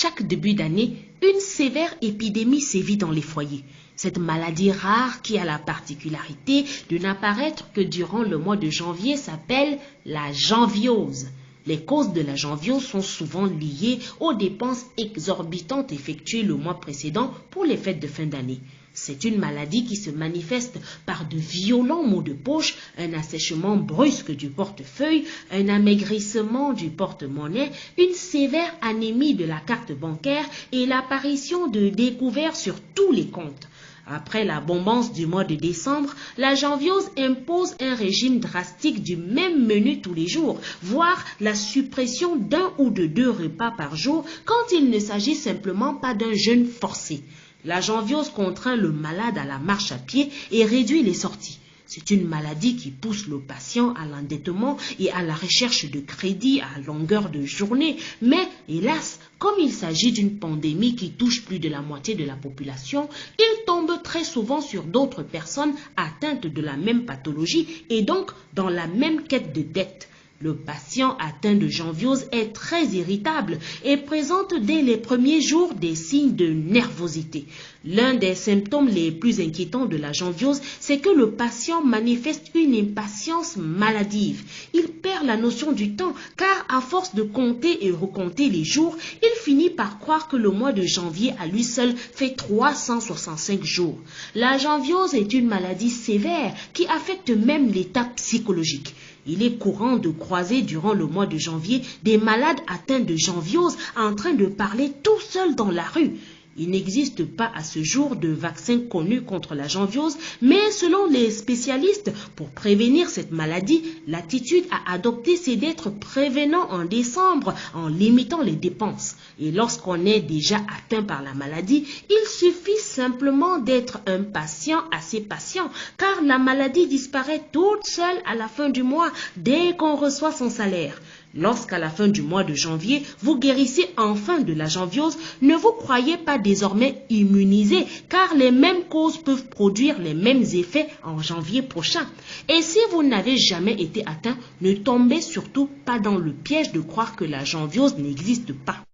chaque début d'année, une sévère épidémie sévit dans les foyers. Cette maladie rare qui a la particularité de n'apparaître que durant le mois de janvier s'appelle la janviose. Les causes de la janviose sont souvent liées aux dépenses exorbitantes effectuées le mois précédent pour les fêtes de fin d'année. C'est une maladie qui se manifeste par de violents maux de poche, un assèchement brusque du portefeuille, un amaigrissement du porte-monnaie, une sévère anémie de la carte bancaire et l'apparition de découverts sur tous les comptes. Après la bombance du mois de décembre, la janviose impose un régime drastique du même menu tous les jours, voire la suppression d'un ou de 2 repas par jour quand il ne s'agit simplement pas d'un jeûne forcé. La janviose contraint le malade à la marche à pied et réduit les sorties. C'est une maladie qui pousse le patient à l'endettement et à la recherche de crédit à longueur de journée. Mais, hélas, comme il s'agit d'une pandémie qui touche plus de la moitié de la population, il tombe très souvent sur d'autres personnes atteintes de la même pathologie et donc dans la même quête de dette. Le patient atteint de janviose est très irritable et présente dès les premiers jours des signes de nervosité. L'un des symptômes les plus inquiétants de la janviose, c'est que le patient manifeste une impatience maladive. Il perd la notion du temps car à force de compter et recompter les jours, il finit par croire que le mois de janvier à lui seul fait 365 jours. La janviose est une maladie sévère qui affecte même l'état psychologique. Il est courant de croiser durant le mois de janvier des malades atteints de janviose en train de parler tout seuls dans la rue. Il n'existe pas à ce jour de vaccin connu contre la janviose, mais selon les spécialistes, pour prévenir cette maladie, l'attitude à adopter c'est d'être prévenant en décembre en limitant les dépenses. Et lorsqu'on est déjà atteint par la maladie, il suffit simplement d'être un patient assez patient, car la maladie disparaît toute seule à la fin du mois dès qu'on reçoit son salaire. Lorsqu'à la fin du mois de janvier, vous guérissez enfin de la janviose, ne vous croyez pas désormais immunisé, car les mêmes causes peuvent produire les mêmes effets en janvier prochain. Et si vous n'avez jamais été atteint, ne tombez surtout pas dans le piège de croire que la janviose n'existe pas.